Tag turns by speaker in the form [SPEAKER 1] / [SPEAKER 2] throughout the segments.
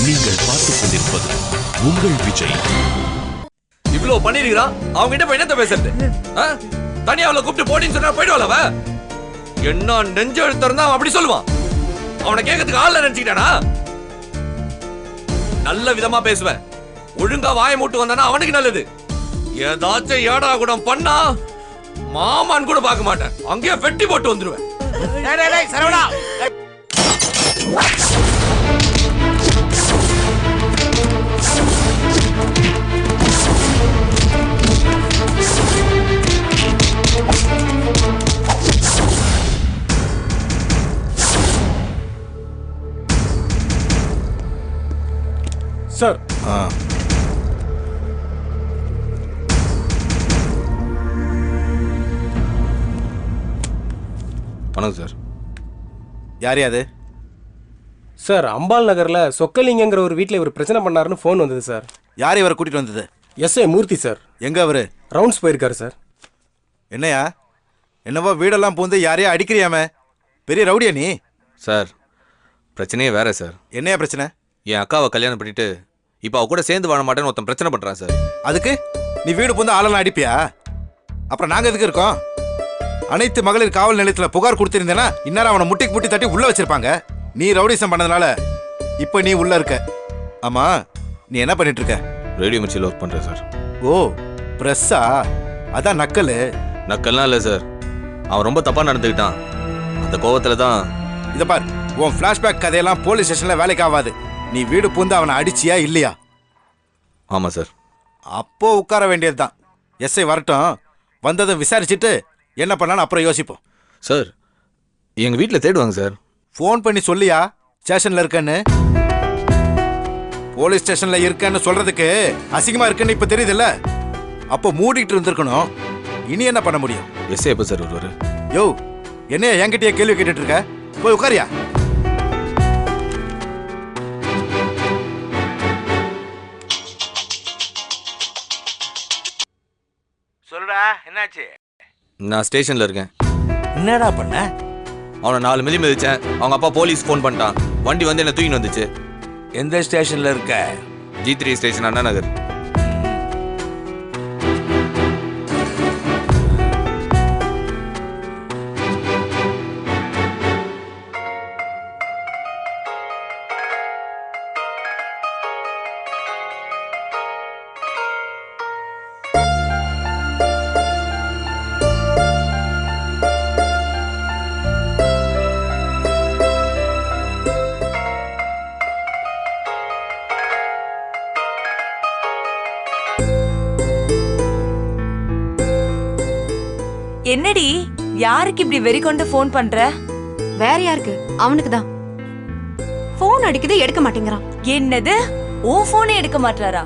[SPEAKER 1] நீங்கள் பார்த்துக் கொண்டிருப்பது உங்கள் விஜய்.
[SPEAKER 2] இவ்வளவு பண்ணிருக்கிறான், அவங்க கிட்ட போய் என்னத்த பேசுறது? தனியா அவளை கூப்பிட்டு போடின்னு சொன்னா போயிடுவாள் அவ. என்ன நெஞ்சு எழுத்தா அப்படி சொல்லுவான்? அவனை கேட்கறதுக்கு ஆள்ல நினைச்சுக்கிட்டானா? நல்ல விதமா பேசுவேன், ஒழுங்கா வாய மூட்டு வந்தானா அவனுக்கு நல்லது. ஏதாச்சும் ஏடா குடம் பண்ணா மாமான் கூட பார்க்க மாட்டேன், அங்கேயே வெட்டி போட்டு வந்துருவேன். சரவணா,
[SPEAKER 3] சார்.
[SPEAKER 2] வணக்கம் சார்.
[SPEAKER 4] யார் அது?
[SPEAKER 3] சார், அம்பாள் நகர்ல சொக்கலிங்கங்கிற ஒரு வீட்டில் இவர் பிரச்சனை பண்ணாருன்னு ஃபோன் வந்தது சார்.
[SPEAKER 4] யார் இவரை கூட்டிட்டு வந்தது?
[SPEAKER 3] எஸ்ஐ மூர்த்தி சார்.
[SPEAKER 4] எங்க அவரு?
[SPEAKER 3] ரவுண்ட்ஸ் போயிருக்காரு சார்.
[SPEAKER 4] என்னையா, என்னவோ வீடெல்லாம் பூந்து யாரையா அடிக்கிறியாமே, பெரிய ரவுடியா நீ?
[SPEAKER 2] சார், பிரச்சனையே வேற சார்.
[SPEAKER 4] என்னையா பிரச்சனை?
[SPEAKER 2] என் அக்காவை கல்யாணம் பண்ணிட்டு இப்போ அவ கூட சேர்ந்து வாழ மாட்டேன்னு ஒருத்தன் பிரச்சனை பண்றான் சார்.
[SPEAKER 4] அதுக்கு நீ வீடு பூந்து ஆளெல்லாம் அடிப்பியா? அப்புறம் நாங்க எதுக்கு இருக்கோம்? அனைத்து மகளிர் காவல் நிலையத்தில் புகார் கொடுத்திருந்தேன்னா இந்நேரம் அவனை முட்டிக்கு முட்டி தட்டி உள்ள வச்சிருப்பாங்க. நீ ரவுடிசம் பண்ணதுனால இப்போ நீ உள்ள இருக்க. ஆமா, நீ என்ன பண்ணிட்டு இருக்க?
[SPEAKER 2] ரேடியோ மிர்ச்சியில் ஒர்க் பண்றேன் சார்.
[SPEAKER 4] ஓ, பிரஸ்ஸா? அதான் நக்கல்.
[SPEAKER 2] நக்கல்லாம் இல்லை சார், அவன் ரொம்ப தப்பா நடந்துக்கிட்டான். அந்த கோவத்துல தான்.
[SPEAKER 4] இதை பார், உன் ஃபிளாஷ்பேக் கதையெல்லாம் போலீஸ் ஸ்டேஷன்ல வேலைக்கு ஆகாது. நீ வீடு பூந்து அவனை அடிச்சியா இல்லையா?
[SPEAKER 2] ஆமா சார்.
[SPEAKER 4] அப்போ உட்கார வேண்டியதுதான். எஸ்ஐ வரட்டும், வந்ததும் விசாரிச்சுட்டு என்ன பண்ணலான்னு அப்புறம் யோசிப்போம்.
[SPEAKER 2] சார், எங்க வீட்டில் தேடுவாங்க சார்.
[SPEAKER 4] ஃபோன் பண்ணி சொல்லியா ஸ்டேஷன்ல இருக்கேன்னு? போலீஸ் ஸ்டேஷன்ல இருக்கேன்னு சொல்றதுக்கு அசிங்கமா இருக்குன்னு இப்ப தெரியுதுல்ல. அப்போ மூடிட்டு இருந்திருக்கணும். இனி என்ன பண்ண முடியும்?
[SPEAKER 2] எஸ்ஐ எப்போ சார் வருவாரு?
[SPEAKER 4] யோ, என்னைய என்கிட்டயே கேள்வி கேட்டுட்டு இருக்க? போய் உட்காரியா.
[SPEAKER 5] சொல்றா, என்னாச்சு?
[SPEAKER 2] நான் ஸ்டேஷன்ல இருக்கேன்.
[SPEAKER 5] என்னடா பண்ண?
[SPEAKER 2] அவனை 4 மிதி மிதிச்சேன். அவங்க அப்பா போலீஸ் ஃபோன் பண்ணிட்டான். வண்டி வந்து என்ன தூக்கின்னு வந்துச்சு.
[SPEAKER 5] எந்த ஸ்டேஷன்ல இருக்க?
[SPEAKER 2] G3 station, Anna Nagar.
[SPEAKER 6] என்னடி, யாருக்கு இப்படி வெறி கொண்டு போன் பண்ற?
[SPEAKER 7] வேற யாருக்கு? அவனுக்கு தான். போன் அடிக்குது, எடுக்க மாட்டேங்கிறான்.
[SPEAKER 6] என்னது, ஓ போனே எடுக்க மாட்டாரா?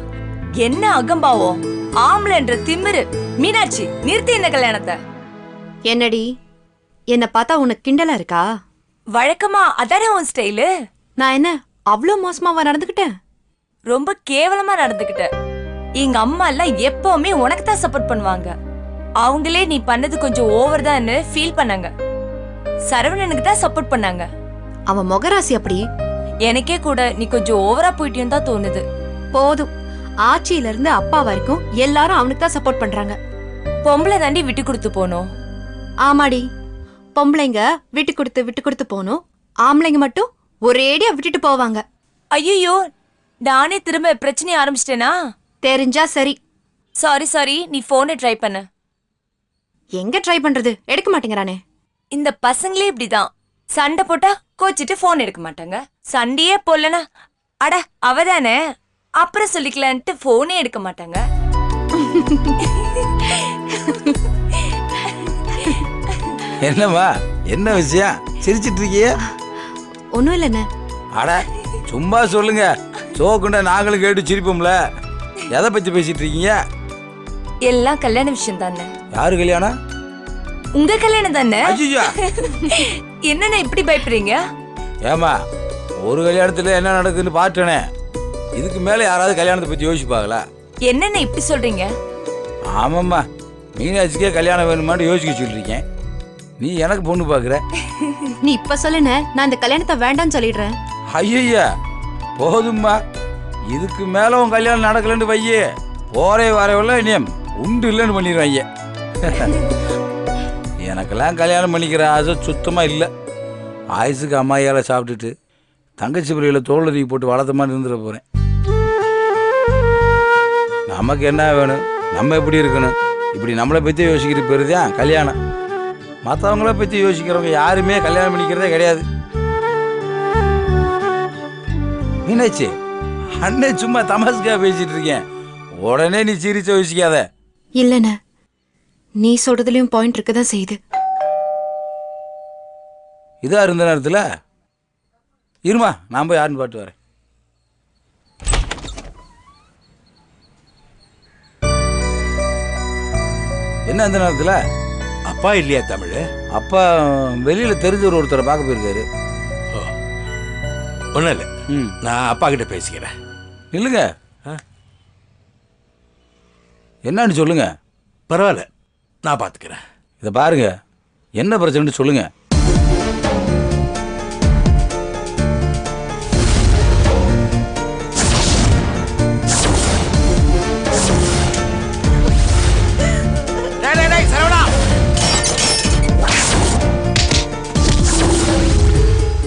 [SPEAKER 6] என்ன அகம்பாவம், ஆம்பளை என்ற திமிரு. மீனாட்சி, நிறுத்தி இந்த கல்யாணத்தை.
[SPEAKER 7] என்னடி, என்ன பார்த்தா உனக்கு கிண்டலா இருக்கா?
[SPEAKER 6] வழக்கமா அதானே உன் ஸ்டைலு.
[SPEAKER 7] நான் என்ன அவ்வளோ மோசமாவா நடந்துக்கிட்டேன்?
[SPEAKER 6] ரொம்ப கேவலமா நடந்துக்கிட்ட. எங்க அம்மா எல்லாம் எப்பவுமே உனக்கு தான் சப்போர்ட் பண்ணுவாங்க. அவங்களே நீ பண்ணது கொஞ்சம் ஓவர் தான் ஃபீல் பண்ணாங்க. சரவணனுக்கு தான் சப்போர்ட் பண்ணாங்க.
[SPEAKER 7] அவன் முகராசி அப்படி.
[SPEAKER 6] எனக்கே கூட நீ கொஞ்சம் ஓவரா போயிட்டியும் தான் தோணுது.
[SPEAKER 7] போதும், ஆட்சியில இருந்து அப்பா வரைக்கும் எல்லாரும் அவனுக்கு தான் சப்போர்ட் பண்றாங்க.
[SPEAKER 6] பொம்பளை தாண்டி விட்டு கொடுத்து போனோம்.
[SPEAKER 7] ஆமாடி, பொம்பளைங்க விட்டு கொடுத்து போனோம். ஆம்பளைங்க மட்டும் ஒரேடியா விட்டுட்டு போவாங்க.
[SPEAKER 6] ஐயோ, நானே திரும்ப பிரச்சனையை ஆரம்பிச்சிட்டேனா?
[SPEAKER 7] தெரிஞ்சா சரி.
[SPEAKER 6] சாரி, நீ போனை ட்ரை பண்ண.
[SPEAKER 7] எங்க ட்ரை பண்றது? எடுக்க மாட்டேங்கிறானே.
[SPEAKER 6] இந்த பசங்களே இப்படிதான். சண்டை போட்டா கோச்சிட்டு போன் எடுக்க மாட்டாங்க. சண்டையே போலனா அட அவதானே அப்புறம் சொல்லிக்கலான்ட்டு போனே எடுக்க மாட்டாங்க.
[SPEAKER 5] என்னம்மா, என்ன விஷயம்? சிரிச்சிட்டு இருக்கிய?
[SPEAKER 7] ஒன்னும் இல்லைண்ணே.
[SPEAKER 5] அட சும்மா சொல்லுங்க, சோக்குண்டா நாங்களும் கேட்டு சிரிப்போம்ல. எதை பத்தி பேசிட்டு இருக்கீங்க?
[SPEAKER 6] எல்லாம் கல்யாண விஷயம் தானே.
[SPEAKER 5] யாரு கல்யாணம்?
[SPEAKER 6] உங்க கல்யாணம் தானே.
[SPEAKER 5] ஐயோ,
[SPEAKER 6] என்னண்ணே இப்படி பயப்படுறீங்க?
[SPEAKER 5] ஏமா, ஒரு கல்யாணத்துல என்ன நடக்குதுன்னு பாட்டனே. இதுக்கு மேல யாராவது கல்யாணத்தை பத்தி யோசிப்பாங்களா?
[SPEAKER 6] என்னண்ணே இப்படி சொல்றீங்க?
[SPEAKER 5] ஆமாம்மா, மீனாட்சிக்கே கல்யாணம் வேணுமான்னு யோசிக்க சொல்லிருக்கேன். நீ எனக்கு பொண்ணு பாக்குற.
[SPEAKER 7] நீ இப்ப சொல்லுன, நான் இந்த கல்யாணத்தை வேண்டான்னு சொல்லிடுறேன்.
[SPEAKER 5] ஐயா, போதும்மா, இதுக்கு மேல உன் கல்யாணம் நடக்கலன்னு வையே, போரே வரவில்லை இனியம் உண்டு இல்லைன்னு பண்ணிடுவாங்க. எனக்கெல்லாம் கல்யாணம் பண்ணிக்கிற ஆசை சுத்தமாக இல்லை. ஆயுசுக்கு அம்மாயால் சாப்பிட்டுட்டு தங்கச்சி பிள்ளைகளை தோல் தூக்கி போட்டு வளர்த்த மாதிரி இருந்துட போகிறேன். நமக்கு என்ன வேணும், நம்ம எப்படி இருக்கணும், இப்படி நம்மளை பற்றி யோசிக்கிற பேர் தான் கல்யாணம். மற்றவங்கள பற்றி யோசிக்கிறவங்க யாருமே கல்யாணம் பண்ணிக்கிறதே கிடையாது. மீனாட்சி, அண்ணன் சும்மா தமாசுக்காக பேசிட்டு இருக்கேன், உடனே நீ சிரிச்ச யோசிக்காத.
[SPEAKER 7] இல்லண்ண, நீ சொல்றதுலயும் பாயிண்ட் இருக்கதான் செய்யுது.
[SPEAKER 5] இதா இருந்த நேரத்தில் இருமா, நான் போய் யாருன்னு பாட்டு வரேன். என்ன அந்த நேரத்தில்?
[SPEAKER 8] அப்பா இல்லையா தமிழ்?
[SPEAKER 5] அப்பா வெளியில் தெரிஞ்சவர் ஒருத்தரை பார்க்க போயிருக்காரு.
[SPEAKER 8] ஒன்றும் இல்லை,
[SPEAKER 5] ம்,
[SPEAKER 8] நான் அப்பா கிட்ட பேசிக்கிறேன்.
[SPEAKER 5] இல்லைங்க, என்னன்னு சொல்லுங்க.
[SPEAKER 8] பரவாயில்ல, நான் பார்த்துக்கிறேன்.
[SPEAKER 5] இதை பாருங்க, என்ன பிரச்சனைன்னு சொல்லுங்க.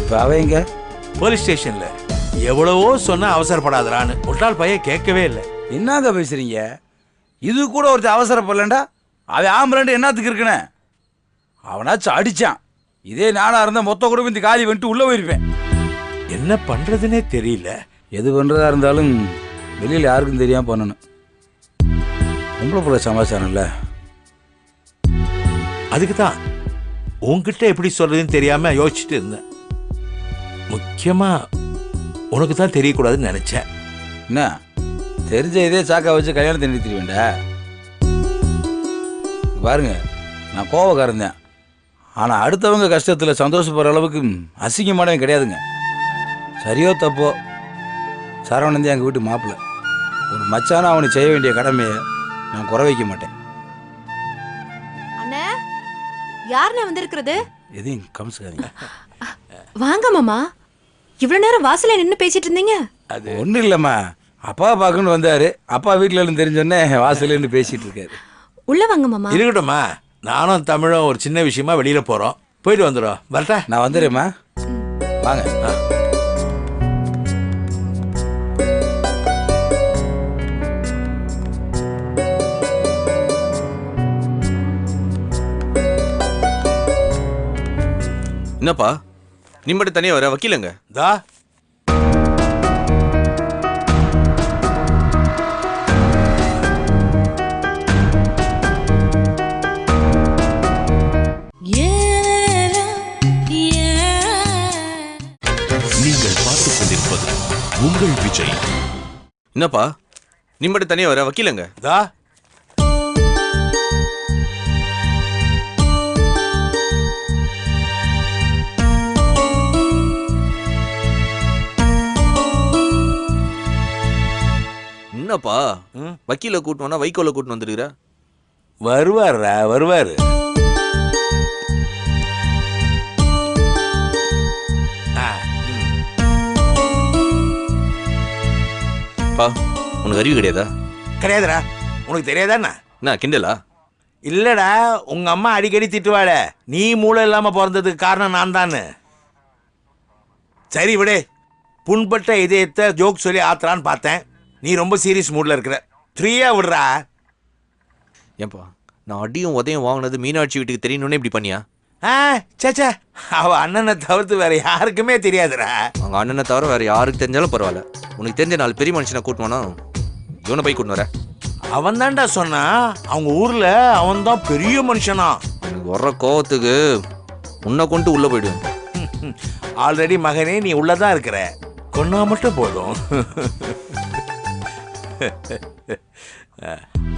[SPEAKER 5] இப்போ அவங்க
[SPEAKER 8] போலீஸ் ஸ்டேஷன்ல எவ்வளவோ சொன்னா அவசரப்படாதரான்னு முட்டாள் பையன் கேட்கவே இல்லை.
[SPEAKER 5] என்னங்க பேசுறீங்க? இது கூட ஒருத்தர் அவசரப்படலண்டா அவன் ஆம்பளண்டு என்னத்துக்கு இருக்குன்னு அவனாச்சும் அடிச்சான். இதே நானா இருந்தா மொத்த குடும்பம் இந்த காலி வந்துட்டு உள்ள போயிருப்பேன்.
[SPEAKER 8] என்ன பண்றதுன்னே தெரியல.
[SPEAKER 5] எது பண்றதா இருந்தாலும் வெளியில யாருக்கும் தெரியாம பண்ணணும். பொம்பளை பிள்ளை சமாச்சாரம் இல்ல,
[SPEAKER 8] அதுக்கு தான் உன்கிட்ட எப்படி சொல்றதுன்னு தெரியாம யோசிச்சுட்டு இருந்தேன். முக்கியமா உனக்கு தான் தெரியக்கூடாதுன்னு நினைச்சேன்.
[SPEAKER 5] என்ன தெரிஞ்ச இதே சாக்கா வச்சு கல்யாணத்தை நிறுத்திட்டு வேண்டா. பாருங்க, நான் கோவக்காரன் தான், ஆனால் அடுத்தவங்க கஷ்டத்தில் சந்தோஷப்படுற அளவுக்கு அசிங்கமானவன் கிடையாதுங்க. சரியோ தப்போ, சரவணன் தான் எங்கள் வீட்டு மாப்பிள்ளை. ஒரு மச்சானா அவனுக்கு செய்ய வேண்டிய கடமையை நான் குறை வைக்க மாட்டேன்.
[SPEAKER 7] அண்ணே, யாருண்ணே வந்திருக்கிறது?
[SPEAKER 5] எதையும் கமிச்சுக்காதீங்க.
[SPEAKER 7] வாங்க மாமா, இவ்வளவு நேரம் வாசல்ல நின்னு பேசிட்டு இருந்தீங்க.
[SPEAKER 5] அது ஒன்றும் இல்லைம்மா, அப்பா பார்க்கணும்னு வந்தாரு. அப்பா வீட்டில் இருந்து தெரிஞ்சோடனே வாசல்னு பேசிட்டு இருக்காரு.
[SPEAKER 7] உள்ள வாங்க மாமா.
[SPEAKER 8] இருக்கட்டும்மா, நானும் தமிழும் ஒரு சின்ன விஷயமா வெளியில போறோம், போயிட்டு வந்துடும். வரட்டா?
[SPEAKER 5] நான் வந்துடுறேம்மா, வாங்க.
[SPEAKER 2] என்னப்பா நீ மட்டும் தனியா வர வக்கீலங்க?
[SPEAKER 8] தா
[SPEAKER 1] நீங்கள் பார்த்துக் கொண்டிருப்பது உங்கள் விஜய்.
[SPEAKER 2] என்னப்பா நீ மட்டும் தனியா வர வக்கீலங்க?
[SPEAKER 8] தா
[SPEAKER 2] என்னப்பா வக்கீல கூட்டணும்னா வைக்கோல கூட்டு வந்துருக்கிற?
[SPEAKER 8] வருவாரா? வருவாரு.
[SPEAKER 2] பா உனக்கு அறிவு கிடையாதா?
[SPEAKER 8] கிடையாதுடா. உனக்கு தெரியாதாண்ணா?
[SPEAKER 2] என்ன கிண்டலா?
[SPEAKER 8] இல்லடா, உங்க அம்மா அடிக்கடி திட்டுவாட, நீ மூளை இல்லாம பிறந்ததுக்கு காரணம் நான் தானு. சரி விடு, புண்பட்ட இதயத்தை ஜோக் சொல்லி ஆத்துறான்னு பார்த்தேன். நீ ரொம்ப சீரியஸ் மூட்ல இருக்கிற. 3 விடுறா.
[SPEAKER 2] ஏன்பா நான் அடியும் உதயம் வாங்கினது மீனாட்சி வீட்டுக்கு தெரியணும்னு இப்படி பண்ணியா?
[SPEAKER 8] சேச்சா, அவ அண்ணனை தவிர்த்து வேற யாருக்குமே தெரியாதுடா.
[SPEAKER 2] அவங்க அண்ணனை தவிர வேற யாருக்கு தெரிஞ்சாலும் பரவாயில்ல, உனக்கு தெரிஞ்ச 4 பெரிய மனுஷனை கூட்டணும்னா இவனை போய் கூட்டினு வர.
[SPEAKER 8] அவன் தான்டா சொன்னா, அவங்க ஊர்ல அவன் தான் பெரிய மனுஷனா.
[SPEAKER 2] எனக்கு வர்ற கோவத்துக்கு உன்னை கொண்டு உள்ள போயிடுவேன்.
[SPEAKER 8] ஆல்ரெடி மகனே நீ உள்ளதான் இருக்கிற, கொன்னா மட்டும் போதும்.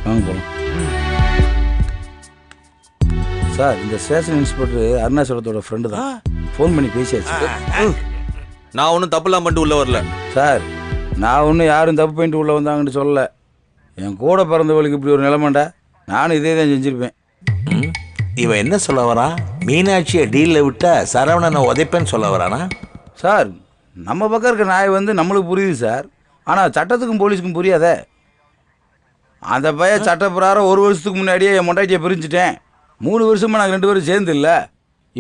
[SPEAKER 5] வாங்க போகலாம். சார், இந்த ஸ்டேஷன் இன்ஸ்பெக்டர் அருணாச்சலத்தோட ஃப்ரெண்டு தான். ஃபோன் பண்ணி பேசியாச்சு.
[SPEAKER 2] நான் ஒன்றும் தப்புலாம் பண்ணிட்டு உள்ள வரல
[SPEAKER 5] சார். நான் ஒன்றும் யாரும் தப்பு பண்ணிட்டு உள்ளே வந்தாங்கன்னு சொல்லலை. என் கூட பிறந்தவளுக்கு இப்படி ஒரு நிலைமைண்டா நானும் இதே தான் செஞ்சுருப்பேன்.
[SPEAKER 8] இவன் என்ன சொல்ல வரான்? மீனாட்சியை டீலில் விட்டா சரவணனை உதைப்பேன்னு சொல்ல வரானா?
[SPEAKER 5] சார், நம்ம பக்கம் இருக்க நாய் வந்து நம்மளுக்கு புரியுது சார். ஆனால் சட்டத்துக்கும் போலீஸுக்கும் புரியாதே. அந்த பையன் சட்டப்பிரகாரம் 1 வருஷத்துக்கு முன்னாடியே என் மொண்டாட்டியை பிரிஞ்சுட்டேன். 3 வருஷமாக நாங்கள் 2 பேரும் சேர்ந்து இல்லை.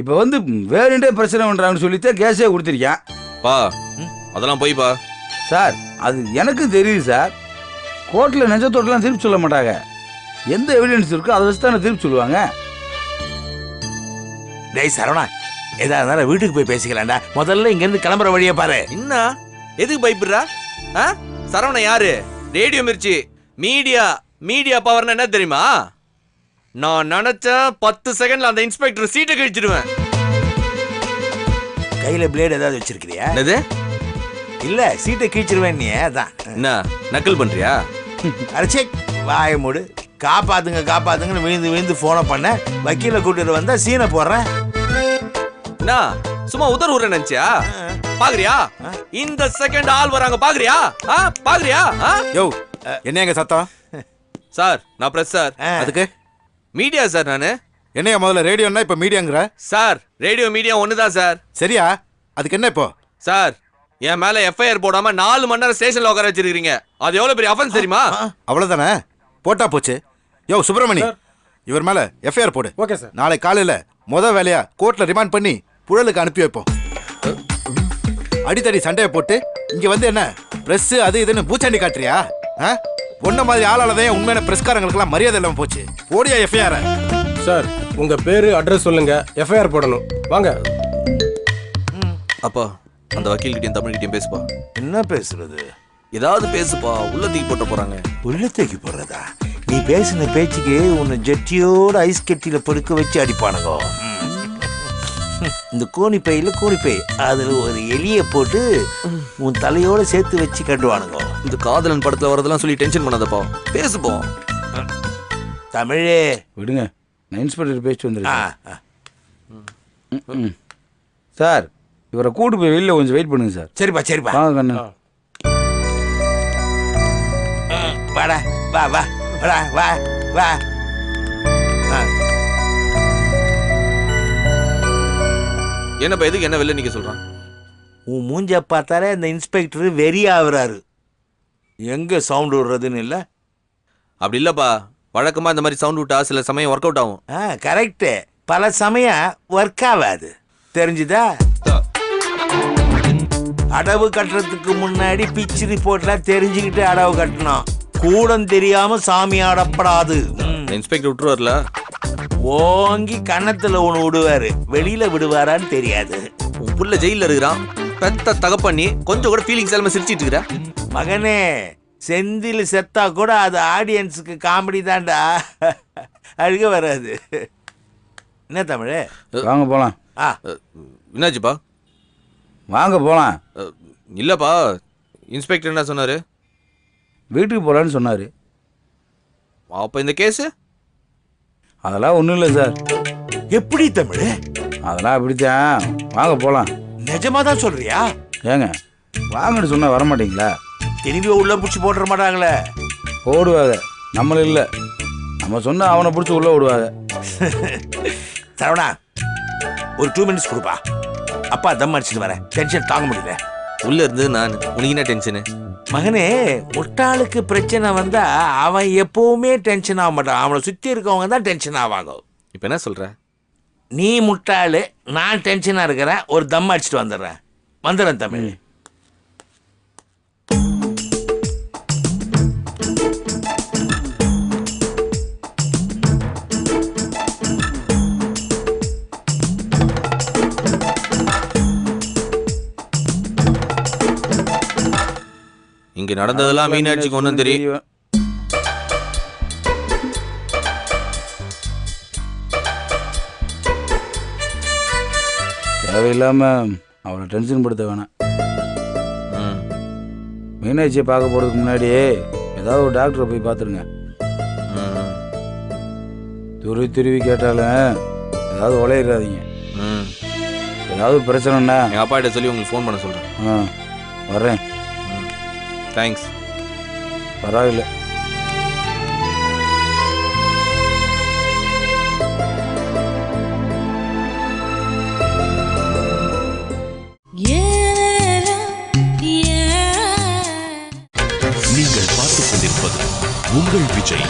[SPEAKER 5] இப்போ வந்து வேறுண்டே பிரச்சனை பண்ணுறாங்கன்னு சொல்லித்தான் கேஸே கொடுத்துருக்கேன்.
[SPEAKER 2] பா அதெல்லாம் போய்ப்பா.
[SPEAKER 5] சார் அது எனக்கு தெரியுது சார். கோர்ட்டில் நெஞ்சத்தோட்டெல்லாம் திருப்பி சொல்ல மாட்டாங்க. எந்த எவிடன்ஸ் இருக்கோ அதை வச்சு தானே திருப்பி சொல்லுவாங்க.
[SPEAKER 8] டேய் சரவணா, எதா இருந்தாலும் வீட்டுக்கு போய் பேசிக்கலாம்டா. முதல்ல இங்கேருந்து கிளம்புற வழியை பாரு.
[SPEAKER 2] என்ன எதுக்கு பயப்படுறா? சரவணன் யாரு? ரேடியோ மிர்ச்சி மீடியா பவர்னா என்ன தெரியுமா? நான் நினைச்ச 10 செகண்ட்ல அந்த இன்ஸ்பெக்டர் சீட்டை கழிச்சிடுவேன்.
[SPEAKER 8] கையில பிளேடு ஏதாவது வச்சிருக்கிறியா?
[SPEAKER 2] என்னது?
[SPEAKER 8] இல்ல சீட்டை கீச்சிருவேன். நீ அதான்
[SPEAKER 2] என்ன நக்கல் பண்றியா?
[SPEAKER 8] அரைச்சே வாய மூடு. காப்பாத்துங்கன்னு விழுந்து போனை பண்ண வக்கீல கூட்டிட்டு வந்தா சீனை போடுறேன்.
[SPEAKER 2] என்ன சும்மா உதர் நினைச்சியா? பாக்குறியா இந்த செகண்ட் ஆள் வராங்க? பாக்குறியா?
[SPEAKER 4] யோ என்ன எங்க சத்தம்?
[SPEAKER 2] சார் நான் பிரஸ் சார்.
[SPEAKER 4] அதுக்கு
[SPEAKER 2] மீடியா சார். நானு
[SPEAKER 4] என்னையா முதல்ல ரேடியோன்னா இப்ப மீடியாங்கிற?
[SPEAKER 2] சார் ரேடியோ மீடியா ஒண்ணுதான் சார்.
[SPEAKER 4] சரியா? அதுக்கு என்ன இப்போ?
[SPEAKER 2] சார் என் மேல எஃப்ஐஆர் போடாம 4 மணி நேரம் ஸ்டேஷன்ல உட்கார வச்சிருக்கீங்க. அது எவ்வளவு பெரிய அஃபென்ஸ் தெரியுமா?
[SPEAKER 4] அவ்வளவுதானே, போட்டா போச்சு. யோ சுப்பிரமணி, இவர் மேல எஃப்ஐஆர் போடு.
[SPEAKER 3] Okay sir.
[SPEAKER 4] நாளை காலையில வேலையா கோர்ட்ல ரிமாண்ட் பண்ணி புழலுக்கு அனுப்பி வைப்போம். அடித்தடி சண்டையை போட்டு இங்க வந்து என்ன பிரஸ் அது இதுன்னு பூச்சாண்டி காட்டுறியா? பொண்ண மாதிரி ஆளாலதான் உண்மையான பிரஸ்காரங்களுக்கெல்லாம் மரியாதை இல்லாம போச்சு. ஓடியா எஃப்ஐஆர்.
[SPEAKER 3] சார் உங்க பேரு அட்ரஸ் சொல்லுங்க, எஃப்ஐஆர் போடணும். வாங்க.
[SPEAKER 2] அப்பா அந்த வக்கீல் கிட்டயும் தமிழ் கிட்டயும் பேசுப்பா.
[SPEAKER 8] என்ன பேசுறது?
[SPEAKER 2] ஏதாவது பேசுப்பா. உள்ள தூக்கி போட்ட போறாங்க.
[SPEAKER 8] உள்ள தூக்கி போடுறதா? நீ பேசின பேச்சுக்கு உன்னை ஜெட்டியோட ஐஸ் கட்டியில படுக்க வச்சு அடிப்பானுங்க. இந்த கோணிப்பை அதுல ஒரு எலிய போட்டு உன் தலையோட சேர்த்து வச்சு கட்டுவானுங்க.
[SPEAKER 2] இந்த காதலன் படத்துல வரதெல்லாம் சொல்லி டென்ஷன் பண்ணாதப்பா. பேசுப்போம்.
[SPEAKER 8] தமிழே
[SPEAKER 5] விடுங்க, நான் இன்ஸ்பெக்டர் பேசிட்டு வந்துருக்கேன். சார் இவரை கூட்டு போய் வெளியில் கொஞ்சம் வெயிட் பண்ணுங்க சார்.
[SPEAKER 8] சரிப்பா
[SPEAKER 5] வாங்க கண்ணு.
[SPEAKER 8] வாடா வா
[SPEAKER 2] என்னப்பா எதுக்கு என்ன வெளில நிக்க சொல்றான்?
[SPEAKER 8] உன் மூஞ்ச பார்த்தாலே இந்த இன்ஸ்பெக்டர் வெறி ஆகுறாரு. எங்க சவுண்ட் விடுறதுன்னு இல்லை.
[SPEAKER 2] அப்படி இல்லப்பா, வழக்கமா இந்த மாதிரி சவுண்ட் விட்டா சில சமயம் ஒர்க் அவுட் ஆகும்.
[SPEAKER 8] கரெக்டு. பல சமயம் ஒர்க் ஆகாது. தெரிஞ்சுதா? அடவு கட்டுறதுக்கு முன்னாடி பிச்சு ரிப்போர்ட்லாம் தெரிஞ்சுக்கிட்டு அடவு கட்டணும். கூடம் தெரியாம சாமி ஆடப்படாது.
[SPEAKER 2] இன்ஸ்பெக்டர் விட்டுருவார்ல,
[SPEAKER 8] ஓங்கி கன்னத்துல ஒண்ணு விடுவாரு. வெளியில விடுவாரான்னு தெரியாது.
[SPEAKER 2] உன் புள்ள ஜெயில இருக்கிறான். பெத்த தகப்பண்ணி கொஞ்சம் கூட ஃபீலிங்ஸ் எல்லாம் சிரிச்சிட்டு இருக்கிற
[SPEAKER 8] மகனே, செந்தில் செத்தா கூட அது ஆடியன்ஸுக்கு காமெடி தான்டா, அழுக வராது. என்ன தமிழே?
[SPEAKER 5] வாங்க போகலாம்.
[SPEAKER 2] என்னாச்சுப்பா?
[SPEAKER 5] வாங்க போகலாம்.
[SPEAKER 2] இல்லப்பா, இன்ஸ்பெக்டர் என்ன சொன்னாரு?
[SPEAKER 5] வீட்டுக்கு போகலான்னு சொன்னார்.
[SPEAKER 2] அப்போ இந்த கேஸு?
[SPEAKER 5] அதெல்லாம் ஒன்றும் இல்லை சார்.
[SPEAKER 8] எப்படி தமிழ்?
[SPEAKER 5] அதெல்லாம் அப்படித்தான். வாங்க போகலாம்.
[SPEAKER 8] நிஜமா தான் சொல்றியா?
[SPEAKER 5] ஏங்க வாங்கன்னு சொன்னால் வரமாட்டீங்களா?
[SPEAKER 8] திரும்பி உள்ள பிடிச்சி போட்டுற மாட்டாங்களே?
[SPEAKER 5] ஓடுவாங்க. நம்மள இல்லை, நம்ம சொன்னால் அவனை பிடிச்சி உள்ளே விடுவாங்க.
[SPEAKER 8] சரவணா, ஒரு 2 மினிட்ஸ் கொடுப்பா. அப்பா தம் அடிச்சுட்டு வரேன். டென்ஷன் தாங்க முடியல.
[SPEAKER 2] உள்ள இருந்து நான் உனக்கு என்ன டென்ஷனு?
[SPEAKER 8] மகனே, முட்டாளுக்கு பிரச்சனை வந்தா அவன் எப்பவுமே டென்ஷன் ஆக மாட்டான். அவனை சுத்தி இருக்கவங்க தான் டென்ஷன் ஆவாங்க.
[SPEAKER 2] இப்ப என்ன சொல்ற?
[SPEAKER 8] நீ முட்டாளு, நான் டென்ஷனா இருக்கிறேன். ஒரு தம் அடிச்சுட்டு வந்துடுறேன் தமிழ்.
[SPEAKER 2] இங்க நடந்ததெல்லாம் மீனாட்சிக்கு ஒன்றும் தெரியும்.
[SPEAKER 5] தேவையில்லாம அவனை டென்ஷன் படுத்த வேணாம். மீனாட்சியை பார்க்க போறதுக்கு முன்னாடியே ஏதாவது ஒரு டாக்டரை போய் பார்த்துருங்க. துருவி கேட்டாலும் ஏதாவது உழையிடாதீங்க. ஏதாவது பிரச்சனைன்னா
[SPEAKER 2] எங்கள் அப்பாட்ட சொல்லி உங்களுக்கு ஃபோன் பண்ண சொல்கிறேன்.
[SPEAKER 5] வர்றேன்.
[SPEAKER 2] தேங்க்ஸ்.
[SPEAKER 5] பரவாயில்ல.
[SPEAKER 9] Yeah.
[SPEAKER 1] உங்கள் விஜய்.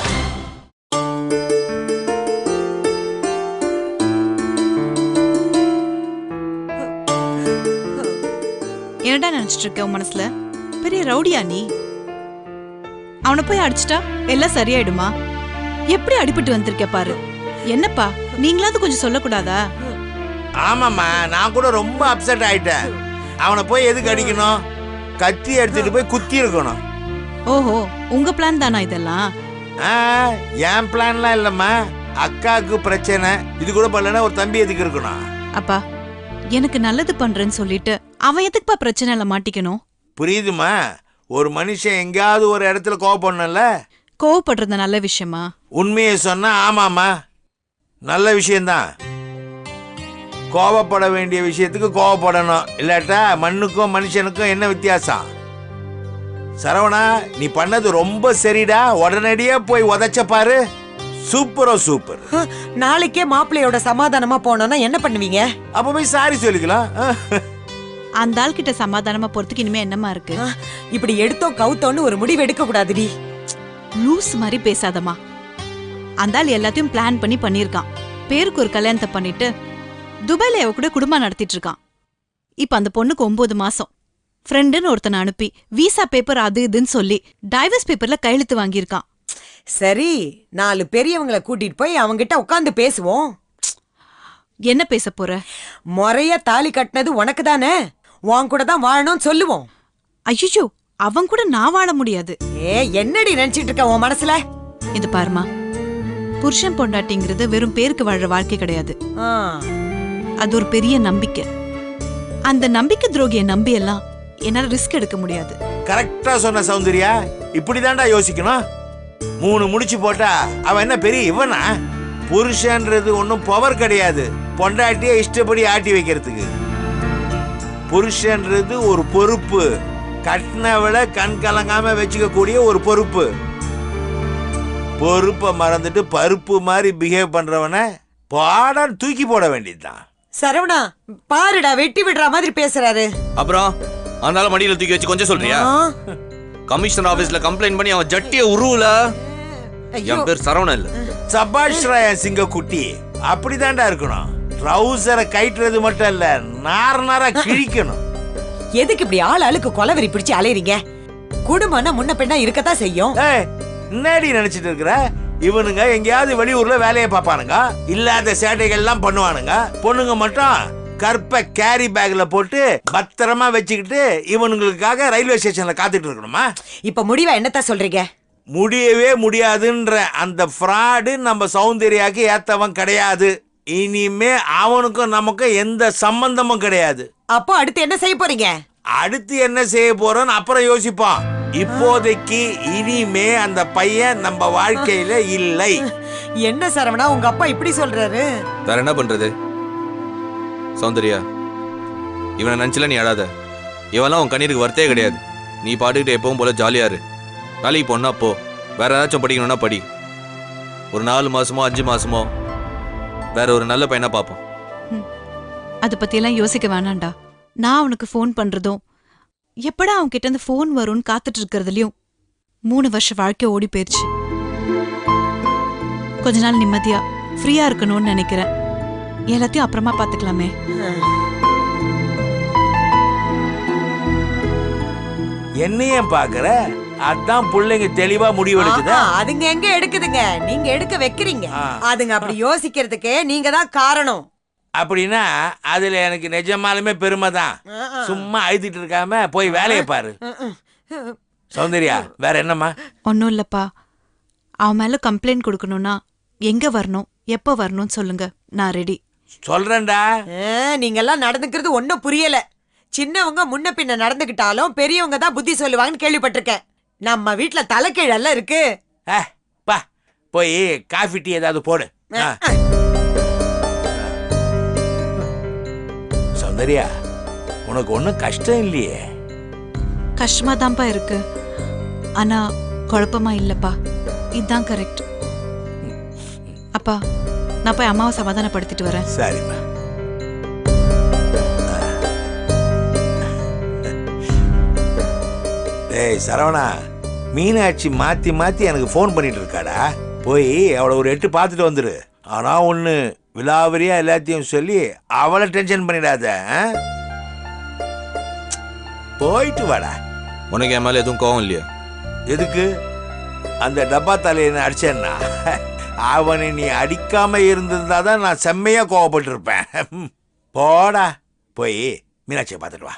[SPEAKER 9] என்னடா நினைச்சிட்டு இருக்க உன் மனசுல? பெரிய ரவுடியா நீ? அவனை போய் அடிச்சிட்டா எல்லாம் சரியாயிடுமா? எப்படி அடிபட்டு வந்திருக்க பாரு. என்னப்பா நீங்களாவது கொஞ்சம் சொல்லக்கூடாதா?
[SPEAKER 8] ஆமாம்மா, நான் கூட ரொம்ப அப்செட் ஆயிட்டேன். அவனை போய் எதுக்கு அடிக்கணும்? கத்தி எடுத்துட்டு போய் குத்தி இருக்கணும்.
[SPEAKER 9] ஓஹோ, உங்க பிளான் தானா இதெல்லாம்?
[SPEAKER 8] என் பிளான்லாம் இல்லம்மா. அக்காவுக்கு பிரச்சனை, இது கூட பண்ணலன்னா ஒரு தம்பி எதுக்கு இருக்கணும்?
[SPEAKER 9] அப்பா எனக்கு நல்லது பண்றேன்னு சொல்லிட்டு அவன் எதுக்குப்பா பிரச்சனைல மாட்டிக்கணும்?
[SPEAKER 8] புரியுதுமா? ஒரு மனுஷன் எங்கேயாவது ஒரு இடத்துல கோவப்படணும்ல.
[SPEAKER 9] கோவப்படுறது நல்ல விஷயமா?
[SPEAKER 8] உண்மையை சொன்னா ஆமாம்மா, நல்ல விஷயம்தான். கோவப்பட வேண்டிய விஷயத்துக்கு கோவப்படணும், இல்லாட்டா மண்ணுக்கும் மனுஷனுக்கும் என்ன வித்தியாசம்? சரவணா, நீ பண்ணது ரொம்ப சரிடா. உடனடியா போய் உதைச்ச பாரு. சூப்பரோ சூப்பர்.
[SPEAKER 10] நாளைக்கே மாப்பிள்ளையோட சமாதானமா போனோம்னா என்ன பண்ணுவீங்க?
[SPEAKER 8] அப்ப போய் சாரி சொல்லிக்கலாம்.
[SPEAKER 9] அந்த ஆள் கிட்ட சமாதானமா போறதுக்கு இனிமே என்னமா இருக்கு?
[SPEAKER 10] இப்படி எடுத்தோம் கவுத்தோன்னு ஒரு முடிவு எடுக்க கூடாதுடி.
[SPEAKER 9] லூஸ் மாதிரி பேசாதமா. அந்த ஆள் எல்லாத்தையும் பிளான் பண்ணி பண்ணிருக்கான். பேருக்கு ஒரு கல்யாணத்தை பண்ணிட்டு துபாயில அவ கூட குடும்பம் நடத்திட்டு இருக்கான். இப்ப அந்த பொண்ணுக்கு 9 மாசம். ஃப்ரெண்டுன்னு ஒருத்தனை அனுப்பி விசா பேப்பர் அது இதுன்னு சொல்லி டைவர்ஸ் பேப்பர்ல கையெழுத்து வாங்கியிருக்கான்.
[SPEAKER 10] சரி, 4 பெரியவங்களை கூட்டிட்டு போய் அவங்கிட்ட உட்காந்து பேசுவோம்.
[SPEAKER 9] என்ன பேச போற?
[SPEAKER 10] முறையா தாலி கட்டினது உனக்கு தானே, உன் கூட தான் வாழணும்னு சொல்லுவோம்.
[SPEAKER 9] ஐயோ, அவன் கூட நான் வாழ முடியாது.
[SPEAKER 10] என்னடி நினைச்சிட்டு இருக்க உன் மனசுல?
[SPEAKER 9] இது பாருமா, புருஷன் பொண்டாட்டிங்கிறது வெறும் பேருக்கு வாழ்ற வாழ்க்கை கிடையாது. அது ஒரு பெரிய நம்பிக்கை. அந்த நம்பிக்கை துரோகிய நம்பி எல்லாம் என்னால ரிஸ்க் எடுக்க முடியாது.
[SPEAKER 8] கரெக்டா சொன்ன சௌந்தர்யா, இப்படிதான்டா யோசிக்கணும். 3 முடிச்சு போட்டா அவன் என்ன பெரிய இவனா? புருஷன்றது ஒன்னும் பவர் கிடையாது, பொண்டாட்டிய இஷ்டப்படி ஆட்டி வைக்கிறதுக்கு. புருஷன்றது ஒரு பொறுப்பு, கட்டினவளை கண் கலங்காம வச்சுக்க கூடிய ஒரு பொறுப்பு. பொறுப்பை மறந்துட்டு பருப்பு மாதிரி பிஹேவ் பண்றவன பாடான்னு தூக்கி போட வேண்டியதுதான்.
[SPEAKER 10] சரவணா பாருடா, வெட்டி விடுற மாதிரி பேசுறாரு.
[SPEAKER 2] அப்புறம் அதனால மடியில தூக்கி வச்சு கொஞ்சம் சொல்றியா? கமிஷனர் ஆபீஸ்ல கம்ப்ளைண்ட் பண்ணி அவன் ஜட்டிய உருவல. என் பேர் சரவணா இல்ல.
[SPEAKER 8] சபாஷ் ராயன் சிங்க குட்டி, அப்படிதான்டா இருக்கணும். ட்ரவுசரை கைட்டுறது மட்டும் இல்ல, நார கிழிக்கணும்.
[SPEAKER 10] எதுக்கு இப்படி ஆள் ஆளுக்கு கொலவெறி பிடிச்சு அலையறீங்க? குடும்பம்னா முன்ன பெண்ணா இருக்கத்தான் செய்யும்.
[SPEAKER 8] என்னடி நினைச்சிட்டு இருக்கிற? இவனுங்க எங்கேயாவது வெளியூர்ல வேலையை பார்ப்பானுங்க, இல்லாத சேட்டைகள் எல்லாம் பண்ணுவானுங்க. பொண்ணுங்க மட்டும் கற்ப கேரி பேக்ல போட்டு பத்திரமா வச்சுக்கிட்டு இவனுங்களுக்காக ரயில்வே ஸ்டேஷன்ல காத்துட்டு இருக்கணுமா?
[SPEAKER 10] இப்ப முடிவா என்னத்தான் சொல்றீங்க?
[SPEAKER 8] முடியவே முடியாதுன்ற அந்த ஃப்ராடு நம்ம சௌந்தர்யாக்கு ஏத்தவன் கிடையாது. இனிமே அவனுக்கும் நமக்கும் எந்த சம்பந்தமும் கிடையாது.
[SPEAKER 10] அப்போ அடுத்து என்ன செய்ய போறீங்க?
[SPEAKER 8] அடுத்து என்ன செய்ய போறோம்னு அப்புறம் யோசிப்போம். இப்போதைக்கு இனிமே அந்த பையன் நம்ம வாழ்க்கையில இல்லை.
[SPEAKER 10] என்ன சரவணா உங்க அப்பா இப்படி சொல்றாரு?
[SPEAKER 2] வேற என்ன பண்றது? சௌந்தர்யா, இவனை நினைச்சல நீ அழாத. இவெல்லாம் உன் கண்ணீருக்கு வரத்தே கிடையாது. நீ பாட்டுக்கிட்டு எப்பவும் போல ஜாலியா இரு. நாளைக்கு பொண்ணா போ, வேற ஏதாச்சும் படிக்கணும்னா படி. ஒரு 4 மாசமோ 5 மாசமோ வேற ஒரு நல்ல பையனா பார்ப்போம்.
[SPEAKER 9] அதை பத்தியெல்லாம் யோசிக்க வேணாண்டா. நான் அவனுக்கு ஃபோன் பண்றதும் எப்படா அவன் கிட்ட இருந்து ஃபோன் வரும்னு காத்துட்டு இருக்கிறதுலயும் 3 வருஷ வாழ்க்கை ஓடி போயிருச்சு. கொஞ்ச நாள் நிம்மதியா ஃப்ரீயா இருக்கணும்னு நினைக்கிறேன். எல்லாத்தையும் அப்புறமா பாத்துக்கலாமே.
[SPEAKER 8] என்னையும் பாக்குற? அதான் பிள்ளைங்க தெளிவா முடிவெடுக்குதா?
[SPEAKER 10] அதுங்க எங்க எடுக்குதுங்க, நீங்க எடுக்க வைக்கிறீங்க. அதுங்க அப்படி யோசிக்கிறதுக்கே நீங்க தான் காரணம்.
[SPEAKER 8] அப்படின்னா அதுல எனக்கு நிஜமாலுமே பெருமை தான். சும்மா அழுத்திட்டு இருக்காம போய் வேலையை பாரு. சௌந்தர்யா, வேற என்னம்மா?
[SPEAKER 9] ஒன்னும் இல்லப்பா, அவன் மேல கம்ப்ளைண்ட் கொடுக்கணும்னா எங்க வரணும், எப்ப வரணும்னு சொல்லுங்க, நான் ரெடி.
[SPEAKER 8] சொல்றேன்டா.
[SPEAKER 10] நீங்க எல்லாம் நடந்துக்கிறது ஒன்னும் புரியல. சின்னவங்க முன்ன பின்ன நடந்துகிட்டாலும் பெரியவங்க தான் புத்தி சொல்லுவாங்கன்னு கேள்விப்பட்டிருக்கேன். நம்ம வீட்டுல தலைக்கீழெல்லாம் இருக்கு.
[SPEAKER 8] பா, போய் காஃபி டீ ஏதாவது போடு. சௌந்தர்யா, உனக்கு ஒன்றும் கஷ்டம் இல்லையே?
[SPEAKER 9] கஷ்டமா தான்ப்பா இருக்கு, ஆனா குழப்பமா இல்லப்பா. இதுதான் கரெக்ட். அப்பா, நான் போய் அம்மாவை சமாதானப்படுத்திட்டு வரேன்.
[SPEAKER 8] சரிம்மா. டேய் சரவணா, மீனாட்சி மாத்தி மாத்தி எனக்கு ஃபோன் பண்ணிட்டு இருக்காடா. போய் அவளை ஒரு எட்டு பார்த்துட்டு வந்துரு. ஆனா ஒண்ணு, விலாவரியா எல்லாத்தையும் சொல்லி அவளை டென்ஷன் பண்ணிடாத. போயிட்டு வாடா.
[SPEAKER 2] உனக்கு என் மேல எதுவும் கோவம் இல்லையா?
[SPEAKER 8] எதுக்கு? அந்த டப்பா தலையை அடிச்சேன்னா அவனை நீ அடிக்காம இருந்திருந்தா தான் நான் செம்மையா கோவப்பட்டிருப்பேன். போடா, போய் மீனாட்சியை பார்த்துட்டு வா.